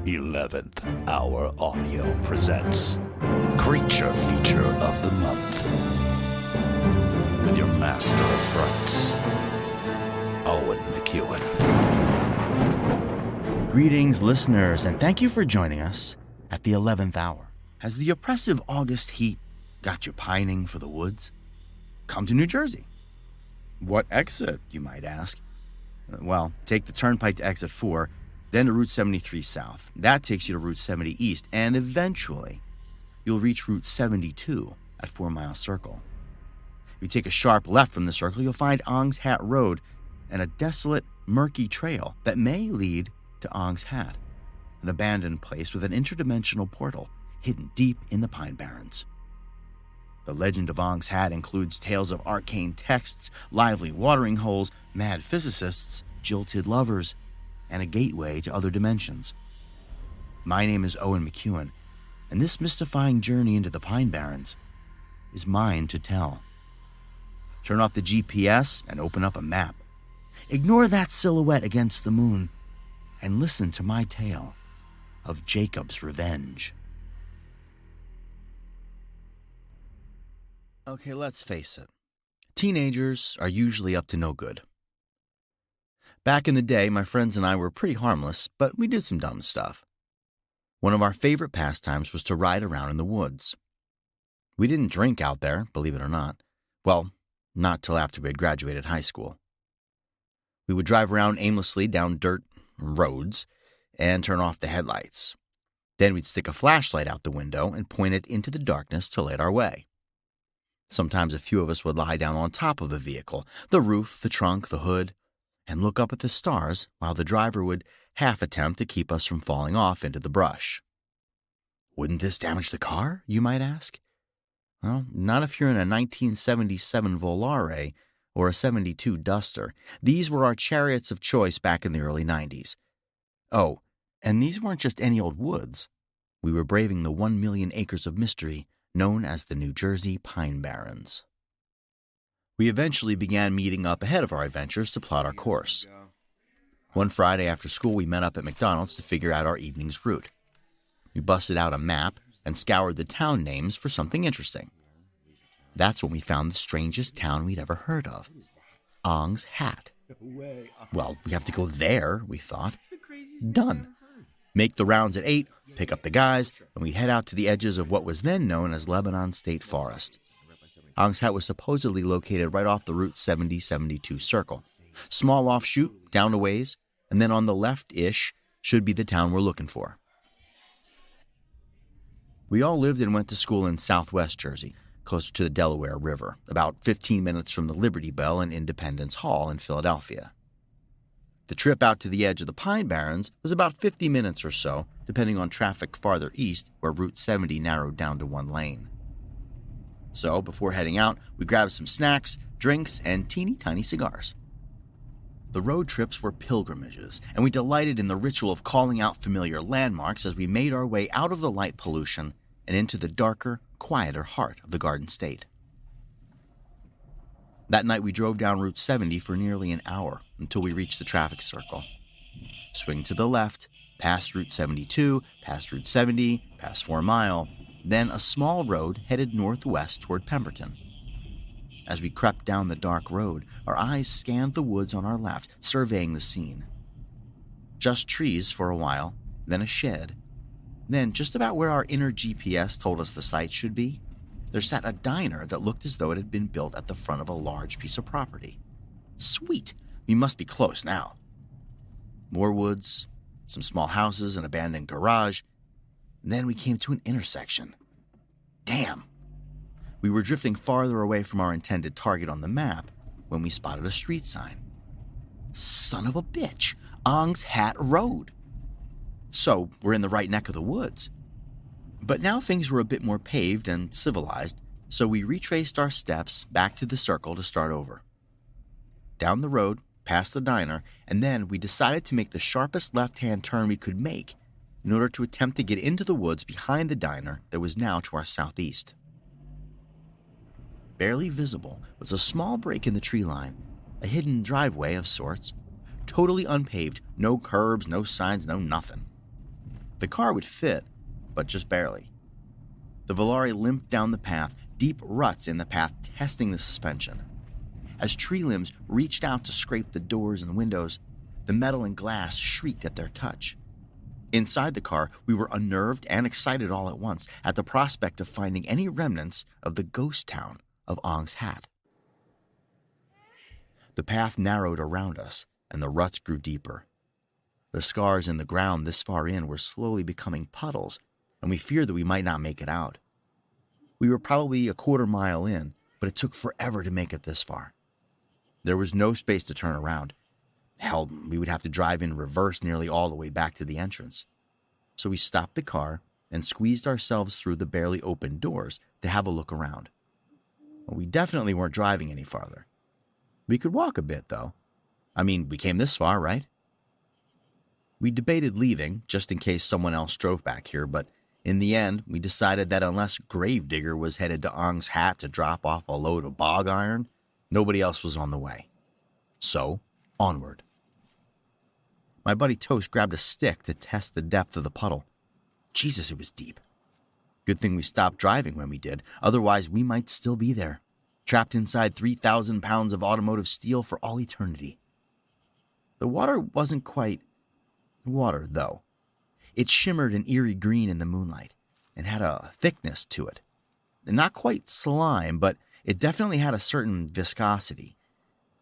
11th Hour Audio presents Creature Feature of the Month with your master of frights, Owen McCuen. Greetings, listeners, and thank you for joining us at the 11th hour. Has the oppressive August heat got you pining for the woods? Come to New Jersey. What exit, you might ask? Well, take the Turnpike to exit 4, then to Route 73 South. That takes you to Route 70 East, and eventually, you'll reach Route 72 at 4 Mile Circle. If you take a sharp left from the circle, you'll find Ong's Hat Road and a desolate, murky trail that may lead to Ong's Hat, an abandoned place with an interdimensional portal hidden deep in the Pine Barrens. The legend of Ong's Hat includes tales of arcane texts, lively watering holes, mad physicists, jilted lovers, and a gateway to other dimensions. My name is Owen McCuen, and this mystifying journey into the Pine Barrens is mine to tell. Turn off the GPS and open up a map. Ignore that silhouette against the moon and listen to my tale of Jacob's revenge. Okay, let's face it. Teenagers are usually up to no good. Back in the day, my friends and I were pretty harmless, but we did some dumb stuff. One of our favorite pastimes was to ride around in the woods. We didn't drink out there, believe it or not. Well, not till after we had graduated high school. We would drive around aimlessly down dirt roads and turn off the headlights. Then we'd stick a flashlight out the window and point it into the darkness to light our way. Sometimes a few of us would lie down on top of the vehicle, the roof, the trunk, the hood, and look up at the stars while the driver would half attempt to keep us from falling off into the brush. Wouldn't this damage the car, you might ask? Well, not if you're in a 1977 Volare or a 72 Duster. These were our chariots of choice back in the early 90s. Oh, and these weren't just any old woods. We were braving the 1 million acres of mystery known as the New Jersey Pine Barrens. We eventually began meeting up ahead of our adventures to plot our course. One Friday after school, we met up at McDonald's to figure out our evening's route. We busted out a map and scoured the town names for something interesting. That's when we found the strangest town we'd ever heard of, Ong's Hat. Well, we have to go there, we thought. Done. Make the rounds at 8, pick up the guys, and we'd head out to the edges of what was then known as Lebanon State Forest. Ong's Hat was supposedly located right off the Route 70-72 circle. Small offshoot, down a ways, and then on the left-ish should be the town we're looking for. We all lived and went to school in southwest Jersey, closer to the Delaware River, about 15 minutes from the Liberty Bell and Independence Hall in Philadelphia. The trip out to the edge of the Pine Barrens was about 50 minutes or so, depending on traffic farther east, where Route 70 narrowed down to one lane. So, before heading out, we grabbed some snacks, drinks, and teeny-tiny cigars. The road trips were pilgrimages, and we delighted in the ritual of calling out familiar landmarks as we made our way out of the light pollution and into the darker, quieter heart of the Garden State. That night we drove down Route 70 for nearly an hour until we reached the traffic circle. Swing to the left, past Route 72, past Route 70, past 4 Mile, then a small road headed northwest toward Pemberton. As we crept down the dark road, our eyes scanned the woods on our left, surveying the scene. Just trees for a while, then a shed. Then, just about where our inner GPS told us the site should be, there sat a diner that looked as though it had been built at the front of a large piece of property. Sweet! We must be close now. More woods, some small houses, an abandoned garage. Then we came to an intersection. Damn! We were drifting farther away from our intended target on the map when we spotted a street sign. Son of a bitch! Ong's Hat Road! So, we're in the right neck of the woods. But now things were a bit more paved and civilized, so we retraced our steps back to the circle to start over. Down the road, past the diner, and then we decided to make the sharpest left-hand turn we could make in order to attempt to get into the woods behind the diner that was now to our southeast. Barely visible was a small break in the tree line, a hidden driveway of sorts, totally unpaved, no curbs, no signs, no nothing. The car would fit, but just barely. The Volare limped down the path, deep ruts in the path testing the suspension. As tree limbs reached out to scrape the doors and windows, the metal and glass shrieked at their touch. Inside the car, we were unnerved and excited all at once at the prospect of finding any remnants of the ghost town of Ong's Hat. The path narrowed around us, and the ruts grew deeper. The scars in the ground this far in were slowly becoming puddles, and we feared that we might not make it out. We were probably a quarter mile in, but it took forever to make it this far. There was no space to turn around. Hell, we would have to drive in reverse nearly all the way back to the entrance. So we stopped the car and squeezed ourselves through the barely opened doors to have a look around. We definitely weren't driving any farther. We could walk a bit, though. I mean, we came this far, right? We debated leaving, just in case someone else drove back here, but in the end, we decided that unless Gravedigger was headed to Ong's Hat to drop off a load of bog iron, nobody else was on the way. So, onward. My buddy Toast grabbed a stick to test the depth of the puddle. Jesus, it was deep. Good thing we stopped driving when we did, otherwise we might still be there, trapped inside 3,000 pounds of automotive steel for all eternity. The water wasn't quite water, though. It shimmered an eerie green in the moonlight and had a thickness to it. Not quite slime, but it definitely had a certain viscosity.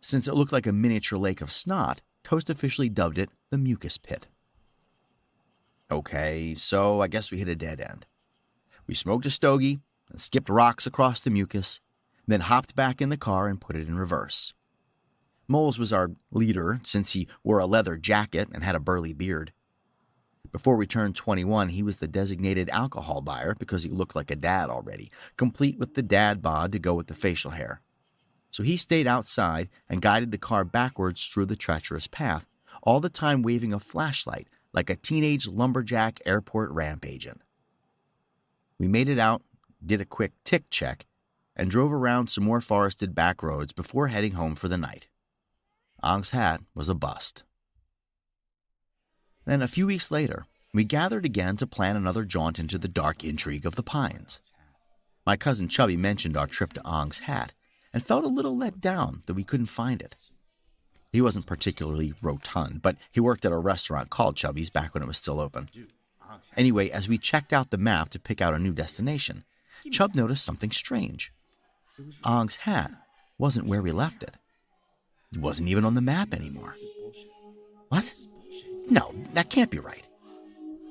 Since it looked like a miniature lake of snot, Toast officially dubbed it the mucus pit. Okay, so I guess we hit a dead end. We smoked a stogie and skipped rocks across the mucus, then hopped back in the car and put it in reverse. Moles was our leader since he wore a leather jacket and had a burly beard. Before we turned 21, he was the designated alcohol buyer because he looked like a dad already, complete with the dad bod to go with the facial hair. So he stayed outside and guided the car backwards through the treacherous path, all the time waving a flashlight like a teenage lumberjack airport ramp agent. We made it out, did a quick tick check, and drove around some more forested back roads before heading home for the night. Ong's Hat was a bust. Then a few weeks later, we gathered again to plan another jaunt into the dark intrigue of the pines. My cousin Chubby mentioned our trip to Ong's Hat and felt a little let down that we couldn't find it. He wasn't particularly rotund, but he worked at a restaurant called Chubby's back when it was still open. Anyway, as we checked out the map to pick out a new destination, Chub noticed something strange. Ong's Hat wasn't where we left it. It wasn't even on the map anymore. What? No, that can't be right.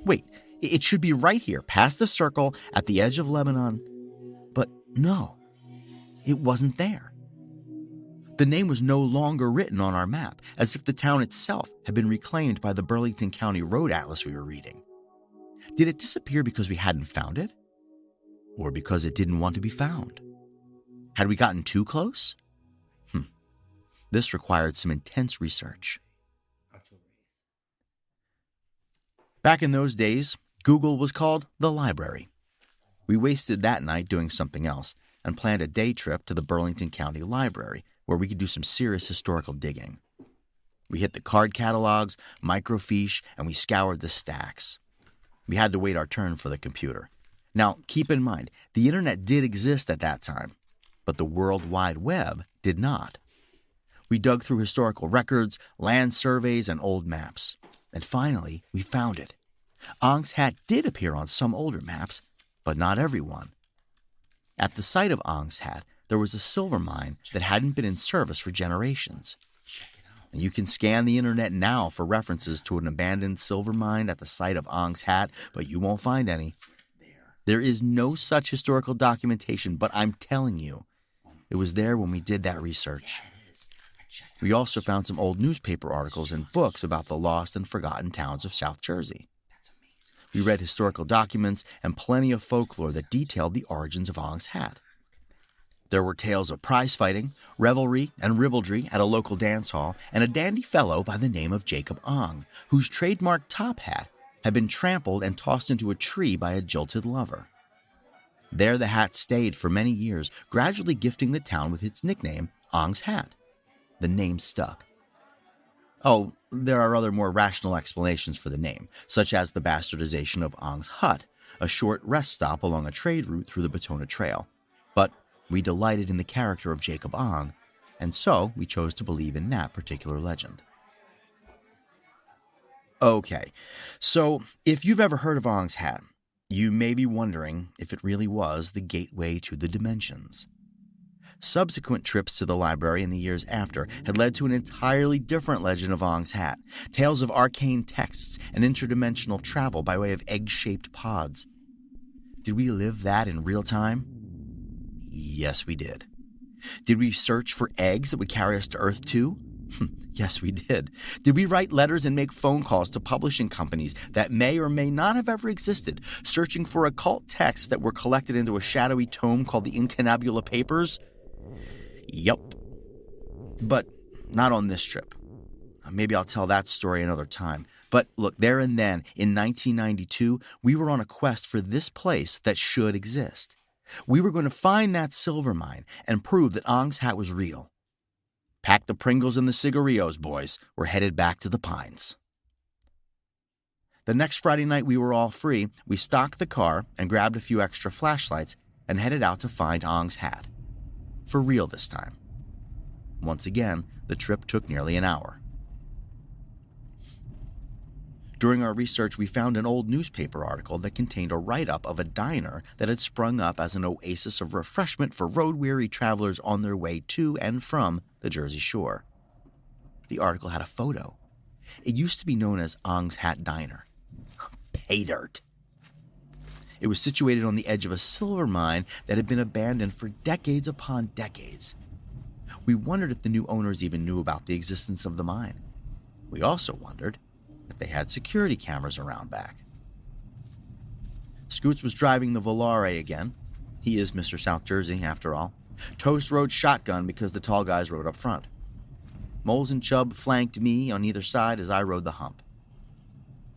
Wait, it should be right here, past the circle, at the edge of Lebanon. But no, it wasn't there. The name was no longer written on our map, as if the town itself had been reclaimed by the Burlington County Road Atlas we were reading. Did it disappear because we hadn't found it? Or because it didn't want to be found? Had we gotten too close? This required some intense research. Back in those days, Google was called the library. We wasted that night doing something else and planned a day trip to the Burlington County Library where we could do some serious historical digging. We hit the card catalogs, microfiche, and we scoured the stacks. We had to wait our turn for the computer. Now, keep in mind, the internet did exist at that time, but the World Wide Web did not. We dug through historical records, land surveys, and old maps. And finally, we found it. Ong's Hat did appear on some older maps, but not every one. At the site of Ong's Hat, there was a silver mine that hadn't been in service for generations. And you can scan the internet now for references to an abandoned silver mine at the site of Ong's Hat, but you won't find any. There is no such historical documentation, but I'm telling you, it was there when we did that research. We also found some old newspaper articles and books about the lost and forgotten towns of South Jersey. We read historical documents and plenty of folklore that detailed the origins of Ong's Hat. There were tales of prize fighting, revelry, and ribaldry at a local dance hall, and a dandy fellow by the name of Jacob Ong, whose trademark top hat had been trampled and tossed into a tree by a jilted lover. There the hat stayed for many years, gradually gifting the town with its nickname, Ong's Hat. The name stuck. Oh, there are other more rational explanations for the name, such as the bastardization of Ong's hut, a short rest stop along a trade route through the Batona Trail. But we delighted in the character of Jacob Ong, and so we chose to believe in that particular legend. Okay, so if you've ever heard of Ong's hat, you may be wondering if it really was the gateway to the dimensions. Subsequent trips to the library in the years after had led to an entirely different legend of Ong's hat, tales of arcane texts and interdimensional travel by way of egg-shaped pods. Did we live that in real time? Yes, we did. Did we search for eggs that would carry us to Earth too? Yes, we did. Did we write letters and make phone calls to publishing companies that may or may not have ever existed, searching for occult texts that were collected into a shadowy tome called the Incunabula Papers? Yup. But not on this trip. Maybe I'll tell that story another time. But look, there and then, in 1992, we were on a quest for this place that should exist. We were going to find that silver mine and prove that Ong's hat was real. Pack the Pringles and the cigarillos, boys. We're headed back to the Pines. The next Friday night we were all free, we stocked the car and grabbed a few extra flashlights and headed out to find Ong's hat. For real this time. Once again, the trip took nearly an hour. During our research, we found an old newspaper article that contained a write-up of a diner that had sprung up as an oasis of refreshment for road-weary travelers on their way to and from the Jersey Shore. The article had a photo. It used to be known as Ong's Hat Diner. Pay dirt. It was situated on the edge of a silver mine that had been abandoned for decades upon decades. We wondered if the new owners even knew about the existence of the mine. We also wondered if they had security cameras around back. Scoots was driving the Volare again. He is Mr. South Jersey, after all. Toast rode shotgun because the tall guys rode up front. Moles and Chubb flanked me on either side as I rode the hump.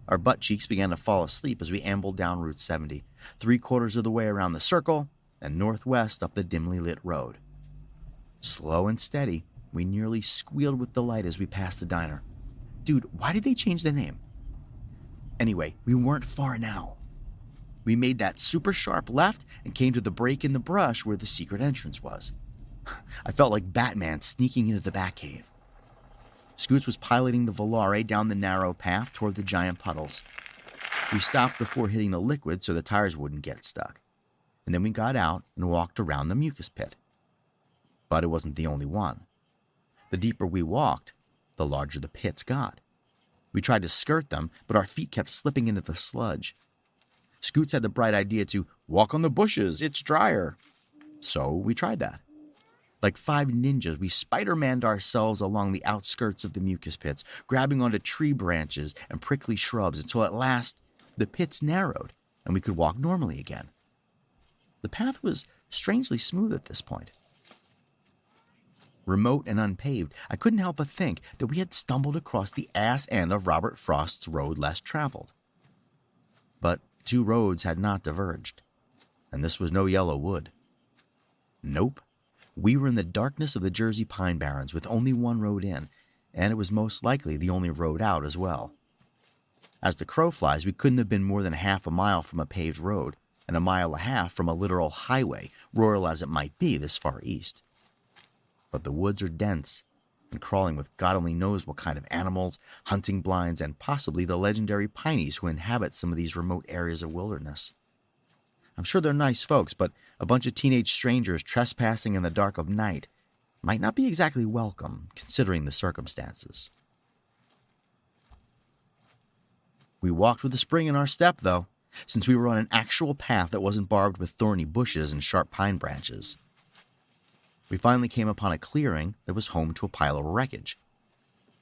Our butt cheeks began to fall asleep as we ambled down Route 70, 3/4 of the way around the circle, and northwest up the dimly lit road. Slow and steady, we nearly squealed with delight as we passed the diner. Dude, why did they change the name? Anyway, we weren't far now. We made that super sharp left and came to the break in the brush where the secret entrance was. I felt like Batman sneaking into the Batcave. Scoots was piloting the Volare down the narrow path toward the giant puddles. We stopped before hitting the liquid so the tires wouldn't get stuck. And then we got out and walked around the mucus pit. But it wasn't the only one. The deeper we walked, the larger the pits got. We tried to skirt them, but our feet kept slipping into the sludge. Scoots had the bright idea to walk on the bushes, it's drier. So we tried that. Like 5 ninjas, we Spider-Manned ourselves along the outskirts of the mucus pits, grabbing onto tree branches and prickly shrubs until at last the pits narrowed and we could walk normally again. The path was strangely smooth at this point. Remote and unpaved, I couldn't help but think that we had stumbled across the ass end of Robert Frost's road less traveled. But 2 roads had not diverged, and this was no yellow wood. Nope. We were in the darkness of the Jersey Pine Barrens with only one road in, and it was most likely the only road out as well. As the crow flies, we couldn't have been more than half a mile from a paved road, and 1.5 miles from a literal highway, rural as it might be this far east. But the woods are dense, and crawling with God only knows what kind of animals, hunting blinds, and possibly the legendary pinies who inhabit some of these remote areas of wilderness. I'm sure they're nice folks, but a bunch of teenage strangers trespassing in the dark of night might not be exactly welcome, considering the circumstances. We walked with a spring in our step, though, since we were on an actual path that wasn't barbed with thorny bushes and sharp pine branches. We finally came upon a clearing that was home to a pile of wreckage.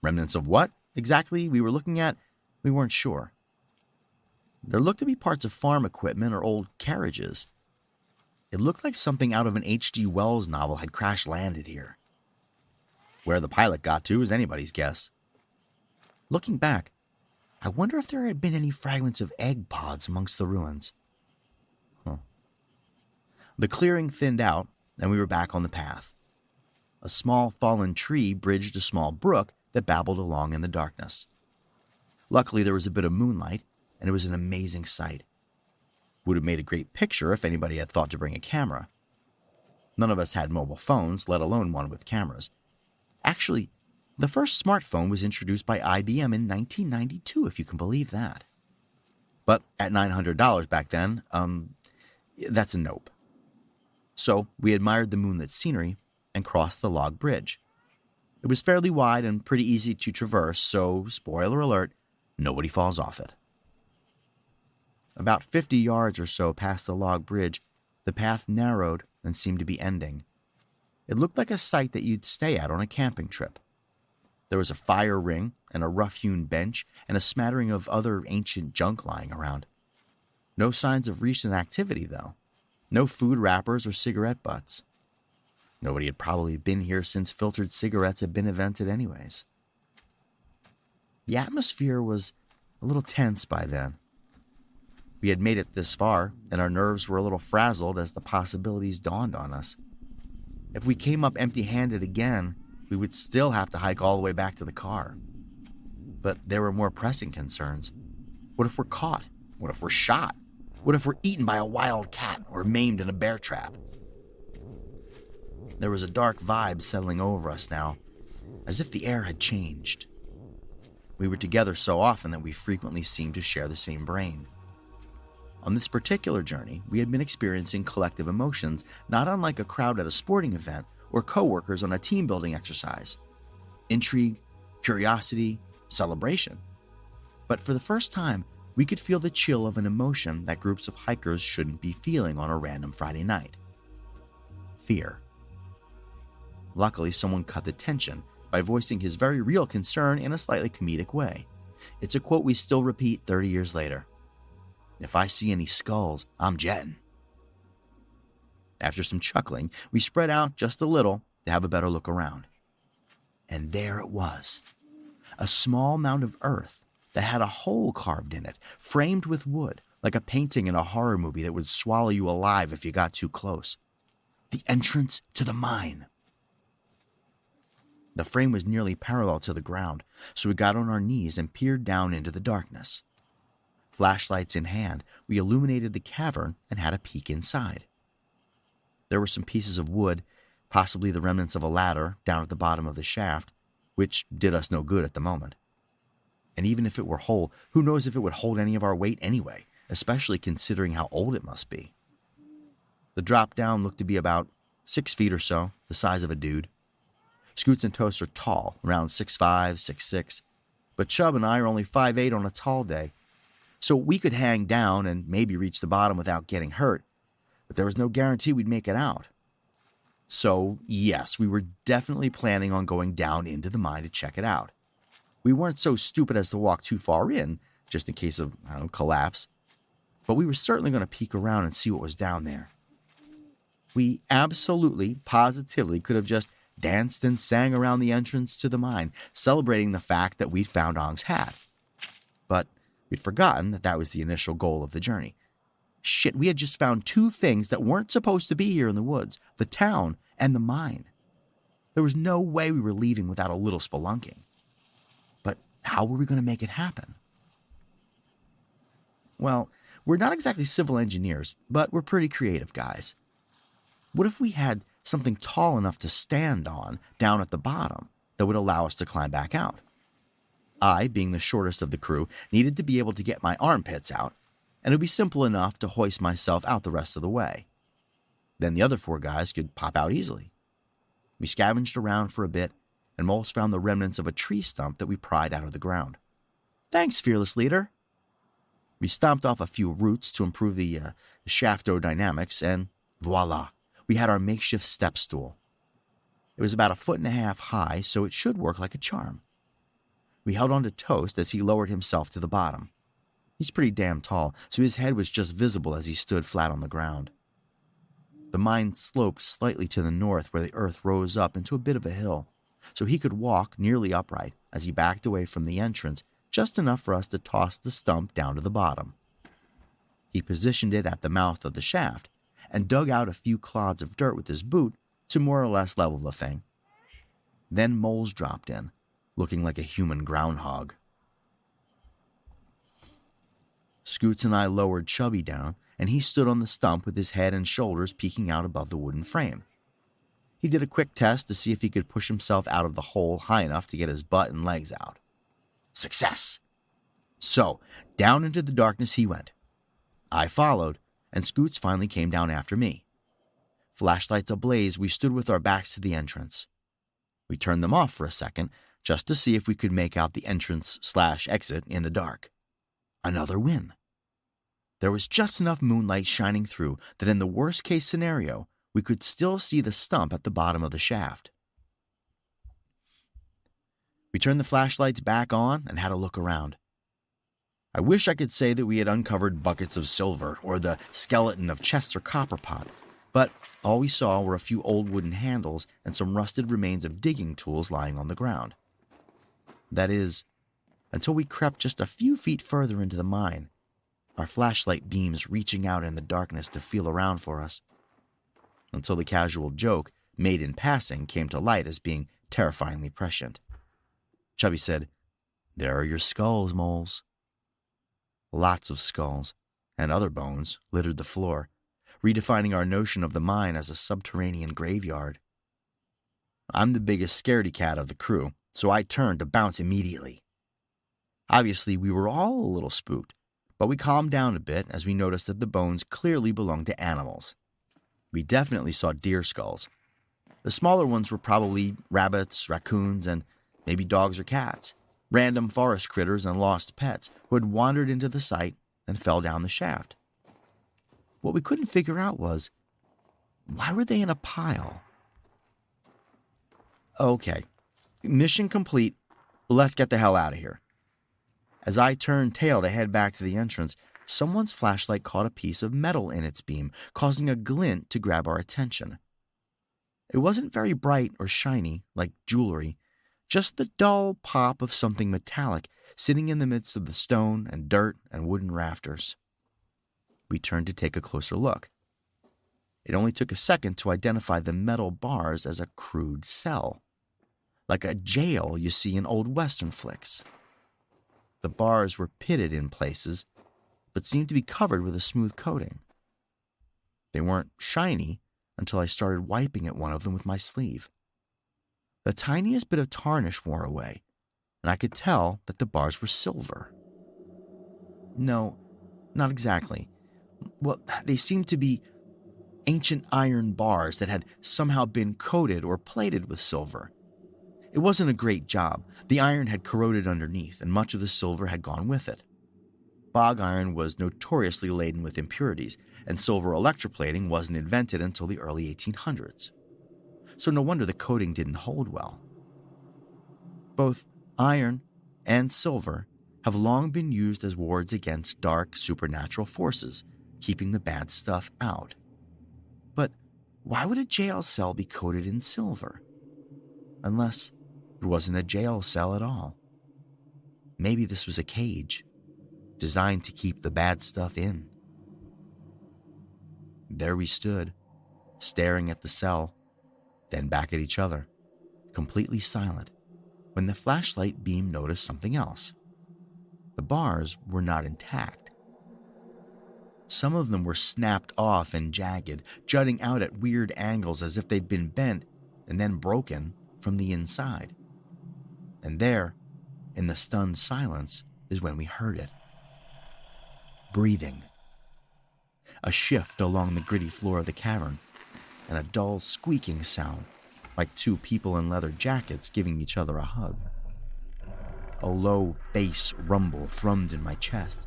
Remnants of what exactly we were looking at, we weren't sure. There looked to be parts of farm equipment or old carriages. It looked like something out of an H.G. Wells novel had crash-landed here. Where the pilot got to is anybody's guess. Looking back, I wonder if there had been any fragments of egg pods amongst the ruins. The clearing thinned out, and we were back on the path. A small fallen tree bridged a small brook that babbled along in the darkness. Luckily, there was a bit of moonlight, and it was an amazing sight. Would have made a great picture if anybody had thought to bring a camera. None of us had mobile phones, let alone one with cameras. Actually, the first smartphone was introduced by IBM in 1992, if you can believe that. But at $900 back then, that's a nope. So we admired the moonlit scenery and crossed the log bridge. It was fairly wide and pretty easy to traverse, so, spoiler alert, nobody falls off it. About 50 yards or so past the log bridge, the path narrowed and seemed to be ending. It looked like a site that you'd stay at on a camping trip. There was a fire ring and a rough-hewn bench and a smattering of other ancient junk lying around. No signs of recent activity, though. No food wrappers or cigarette butts. Nobody had probably been here since filtered cigarettes had been invented anyways. The atmosphere was a little tense by then. We had made it this far, and our nerves were a little frazzled as the possibilities dawned on us. If we came up empty-handed again, we would still have to hike all the way back to the car. But there were more pressing concerns. What if we're caught? What if we're shot? What if we're eaten by a wild cat or maimed in a bear trap? There was a dark vibe settling over us now, as if the air had changed. We were together so often that we frequently seemed to share the same brain. On this particular journey, we had been experiencing collective emotions, not unlike a crowd at a sporting event or coworkers on a team-building exercise. Intrigue, curiosity, celebration. But for the first time, we could feel the chill of an emotion that groups of hikers shouldn't be feeling on a random Friday night. Fear. Luckily, someone cut the tension by voicing his very real concern in a slightly comedic way. It's a quote we still repeat 30 years later. If I see any skulls, I'm jetting. After some chuckling, we spread out just a little to have a better look around. And there it was, a small mound of earth that had a hole carved in it, framed with wood, like a painting in a horror movie that would swallow you alive if you got too close. The entrance to the mine. The frame was nearly parallel to the ground, so we got on our knees and peered down into the darkness. Flashlights in hand, we illuminated the cavern and had a peek inside. There were some pieces of wood, possibly the remnants of a ladder, down at the bottom of the shaft, which did us no good at the moment. And even if it were whole, who knows if it would hold any of our weight anyway, especially considering how old it must be. The drop down looked to be about 6 feet or so, the size of a dude. Scoots and Toast are tall, around 6'5", 6'6", but Chubb and I are only 5'8" on a tall day, so we could hang down and maybe reach the bottom without getting hurt, but there was no guarantee we'd make it out. So, yes, we were definitely planning on going down into the mine to check it out. We weren't so stupid as to walk too far in, just in case of, collapse, but we were certainly going to peek around and see what was down there. We absolutely, positively could have just danced and sang around the entrance to the mine, celebrating the fact that we'd found Ong's hat. But we'd forgotten that was the initial goal of the journey. Shit, we had just found 2 things that weren't supposed to be here in the woods, the town and the mine. There was no way we were leaving without a little spelunking. But how were we going to make it happen? Well, we're not exactly civil engineers, but we're pretty creative guys. What if we had something tall enough to stand on down at the bottom that would allow us to climb back out? I, being the shortest of the crew, needed to be able to get my armpits out, and it would be simple enough to hoist myself out the rest of the way. Then the other 4 guys could pop out easily. We scavenged around for a bit and almost found the remnants of a tree stump that we pried out of the ground. Thanks, fearless leader. We stomped off a few roots to improve the shaft aerodynamics, and voila, we had our makeshift step stool. It was about 1.5 feet high, so it should work like a charm. We held on to Toast as he lowered himself to the bottom. He's pretty damn tall, so his head was just visible as he stood flat on the ground. The mine sloped slightly to the north where the earth rose up into a bit of a hill, so he could walk nearly upright as he backed away from the entrance, just enough for us to toss the stump down to the bottom. He positioned it at the mouth of the shaft and dug out a few clods of dirt with his boot to more or less level the thing. Then moles dropped in, looking like a human groundhog. Scoots and I lowered Chubby down, and he stood on the stump with his head and shoulders peeking out above the wooden frame. He did a quick test to see if he could push himself out of the hole high enough to get his butt and legs out. Success! So, down into the darkness he went. I followed, and Scoots finally came down after me. Flashlights ablaze, we stood with our backs to the entrance. We turned them off for a second, just to see if we could make out the entrance/exit in the dark. Another win. There was just enough moonlight shining through that in the worst-case scenario, we could still see the stump at the bottom of the shaft. We turned the flashlights back on and had a look around. I wish I could say that we had uncovered buckets of silver or the skeleton of Chester Copperpot, but all we saw were a few old wooden handles and some rusted remains of digging tools lying on the ground. That is, until we crept just a few feet further into the mine, our flashlight beams reaching out in the darkness to feel around for us, until the casual joke, made in passing, came to light as being terrifyingly prescient. Chubby said, "There are your skulls, moles." Lots of skulls, and other bones, littered the floor, redefining our notion of the mine as a subterranean graveyard. I'm the biggest scaredy cat of the crew, so I turned to bounce immediately. Obviously, we were all a little spooked, but we calmed down a bit as we noticed that the bones clearly belonged to animals. We definitely saw deer skulls. The smaller ones were probably rabbits, raccoons, and maybe dogs or cats, random forest critters and lost pets who had wandered into the site and fell down the shaft. What we couldn't figure out was, why were they in a pile? Okay, mission complete. Let's get the hell out of here. As I turned tail to head back to the entrance, someone's flashlight caught a piece of metal in its beam, causing a glint to grab our attention. It wasn't very bright or shiny, like jewelry, just the dull pop of something metallic sitting in the midst of the stone and dirt and wooden rafters. We turned to take a closer look. It only took a second to identify the metal bars as a crude cell, like a jail you see in old Western flicks. The bars were pitted in places, but seemed to be covered with a smooth coating. They weren't shiny until I started wiping at one of them with my sleeve. The tiniest bit of tarnish wore away, and I could tell that the bars were silver. No, not exactly. Well, they seemed to be ancient iron bars that had somehow been coated or plated with silver. It wasn't a great job. The iron had corroded underneath, and much of the silver had gone with it. Bog iron was notoriously laden with impurities, and silver electroplating wasn't invented until the early 1800s. So no wonder the coating didn't hold well. Both iron and silver have long been used as wards against dark supernatural forces, keeping the bad stuff out. But why would a jail cell be coated in silver? Unless it wasn't a jail cell at all. Maybe this was a cage, designed to keep the bad stuff in. There we stood, staring at the cell, then back at each other, completely silent, when the flashlight beam noticed something else. The bars were not intact. Some of them were snapped off and jagged, jutting out at weird angles as if they'd been bent and then broken from the inside. And there, in the stunned silence, is when we heard it. Breathing. A shift along the gritty floor of the cavern, and a dull squeaking sound, like two people in leather jackets giving each other a hug. A low bass rumble thrummed in my chest,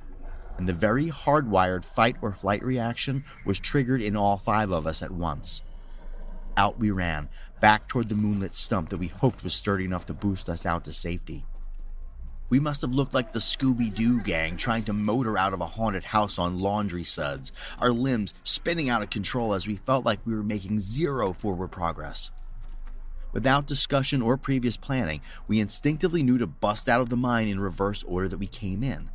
and the very hardwired fight-or-flight reaction was triggered in all five of us at once. Out we ran, back toward the moonlit stump that we hoped was sturdy enough to boost us out to safety. We must have looked like the Scooby-Doo gang trying to motor out of a haunted house on laundry suds, our limbs spinning out of control as we felt like we were making zero forward progress. Without discussion or previous planning, we instinctively knew to bust out of the mine in reverse order that we came in.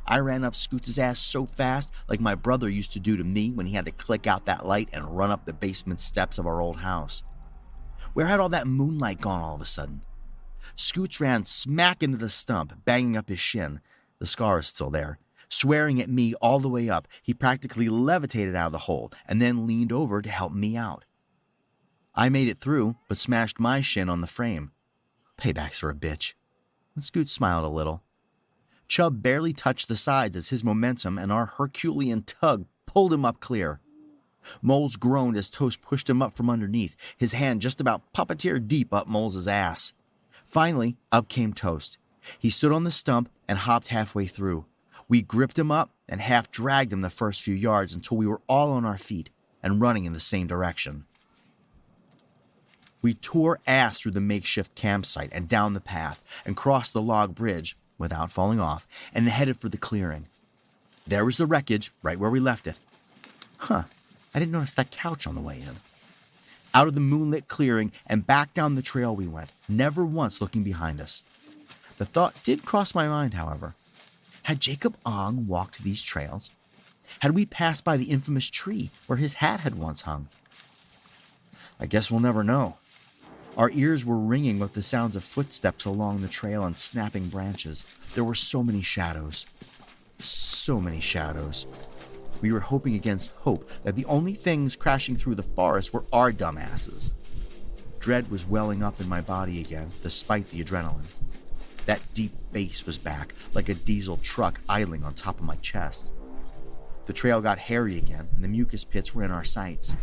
I ran up Scoots' ass so fast, like my brother used to do to me when he had to click out that light and run up the basement steps of our old house. Where had all that moonlight gone all of a sudden? Scoots ran smack into the stump, banging up his shin. The scar is still there. Swearing at me all the way up, he practically levitated out of the hole and then leaned over to help me out. I made it through, but smashed my shin on the frame. Payback's for a bitch. And Scoots smiled a little. Chubb barely touched the sides as his momentum and our Herculean tug pulled him up clear. Moles groaned as Toast pushed him up from underneath, his hand just about puppeteer deep up Moles' ass. Finally, up came Toast. He stood on the stump and hopped halfway through. We gripped him up and half dragged him the first few yards until we were all on our feet and running in the same direction. We tore ass through the makeshift campsite and down the path and crossed the log bridge without falling off and headed for the clearing. There was the wreckage right where we left it. I didn't notice that couch on the way in. Out of the moonlit clearing and back down the trail we went, never once looking behind us. The thought did cross my mind, however. Had Jacob Ong walked these trails? Had we passed by the infamous tree where his hat had once hung? I guess we'll never know. Our ears were ringing with the sounds of footsteps along the trail and snapping branches. There were so many shadows. So many shadows. We were hoping against hope that the only things crashing through the forest were our dumbasses. Dread was welling up in my body again, despite the adrenaline. That deep bass was back, like a diesel truck idling on top of my chest. The trail got hairy again, and the mucus pits were in our sights.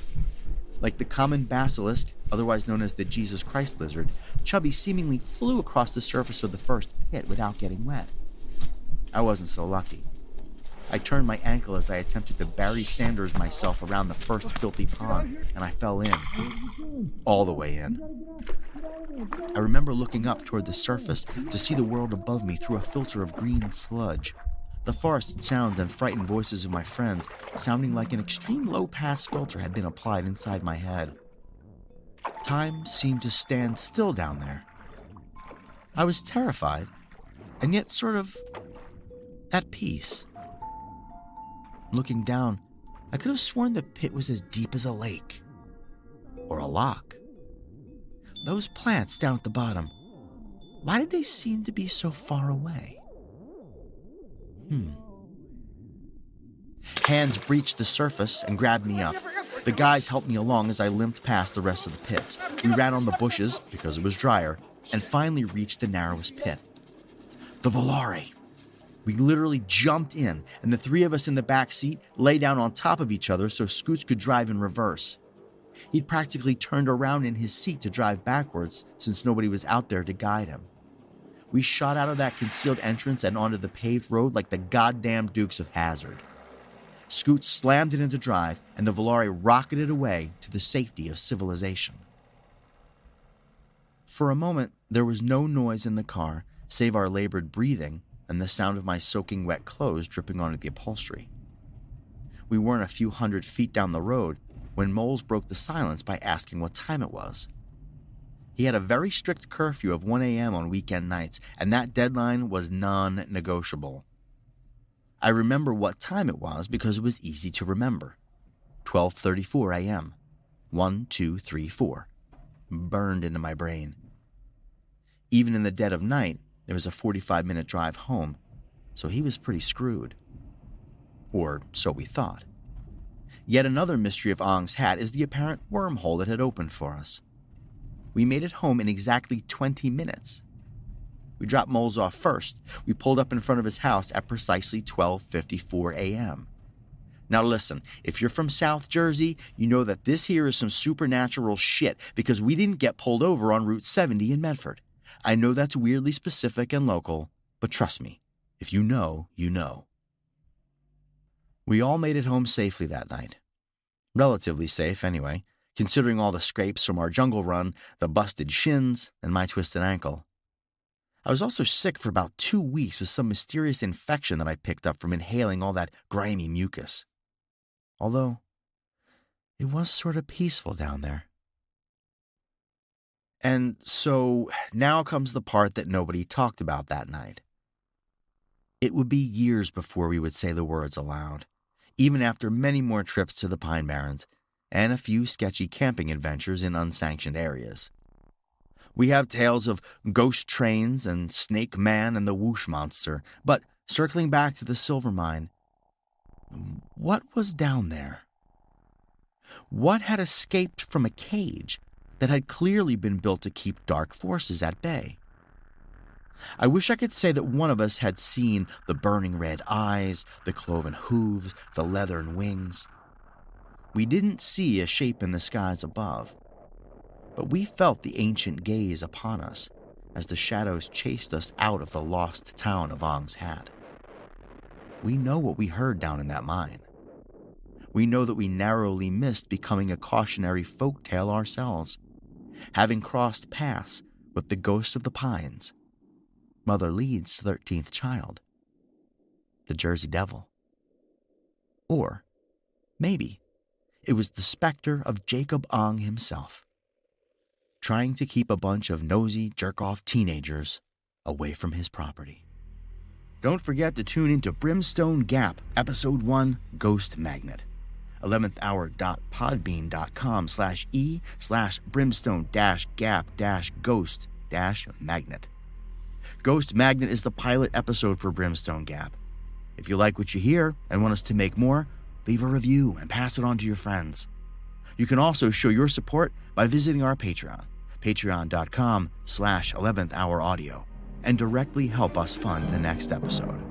Like the common basilisk, otherwise known as the Jesus Christ lizard, Chubby seemingly flew across the surface of the first pit without getting wet. I wasn't so lucky. I turned my ankle as I attempted to Barry Sanders myself around the first filthy pond, and I fell in. All the way in. I remember looking up toward the surface to see the world above me through a filter of green sludge. The forest sounds and frightened voices of my friends sounding like an extreme low-pass filter had been applied inside my head. Time seemed to stand still down there. I was terrified, and yet sort of at peace. Looking down, I could have sworn the pit was as deep as a lake. Or a loch. Those plants down at the bottom, why did they seem to be so far away? Hands breached the surface and grabbed me up. The guys helped me along as I limped past the rest of the pits. We ran on the bushes, because it was drier, and finally reached the narrowest pit. The Volare. We literally jumped in, and the three of us in the back seat lay down on top of each other so Scoots could drive in reverse. He'd practically turned around in his seat to drive backwards since nobody was out there to guide him. We shot out of that concealed entrance and onto the paved road like the goddamn Dukes of Hazzard. Scoots slammed it into drive, and the Volare rocketed away to the safety of civilization. For a moment, there was no noise in the car, save our labored breathing and the sound of my soaking wet clothes dripping onto the upholstery. We weren't a few hundred feet down the road when Moles broke the silence by asking what time it was. He had a very strict curfew of 1 a.m. on weekend nights, and that deadline was non-negotiable. I remember what time it was because it was easy to remember. 12:34 a.m. 1, 2, 3, 4. Burned into my brain. Even in the dead of night, it was a 45-minute drive home, so he was pretty screwed. Or so we thought. Yet another mystery of Ong's hat is the apparent wormhole that had opened for us. We made it home in exactly 20 minutes. We dropped Moles off first. We pulled up in front of his house at precisely 12:54 a.m. Now listen, if you're from South Jersey, you know that this here is some supernatural shit because we didn't get pulled over on Route 70 in Medford. I know that's weirdly specific and local, but trust me, if you know, you know. We all made it home safely that night. Relatively safe, anyway, considering all the scrapes from our jungle run, the busted shins, and my twisted ankle. I was also sick for about 2 weeks with some mysterious infection that I picked up from inhaling all that grimy mucus. Although, it was sort of peaceful down there. And so, now comes the part that nobody talked about that night. It would be years before we would say the words aloud, even after many more trips to the Pine Barrens and a few sketchy camping adventures in unsanctioned areas. We have tales of ghost trains and Snake Man and the Whoosh Monster, but circling back to the silver mine, what was down there? What had escaped from a cage that had clearly been built to keep dark forces at bay? I wish I could say that one of us had seen the burning red eyes, the cloven hooves, the leathern wings. We didn't see a shape in the skies above, but we felt the ancient gaze upon us as the shadows chased us out of the lost town of Ong's Hat. We know what we heard down in that mine. We know that we narrowly missed becoming a cautionary folktale ourselves, having crossed paths with the ghost of the pines, Mother Leeds' 13th child, the Jersey Devil. Or maybe it was the specter of Jacob Ong himself, trying to keep a bunch of nosy, jerk-off teenagers away from his property. Don't forget to tune into Brimstone Gap, Episode 1, Ghost Magnet. 11thhour.podbean.com/e/brimstone-gap-ghost-magnet. Ghost Magnet is the pilot episode for Brimstone Gap. If you like what you hear and want us to make more, leave a review and pass it on to your friends. You can also show your support by visiting our Patreon, patreon.com/11thhouraudio, and directly help us fund the next episode.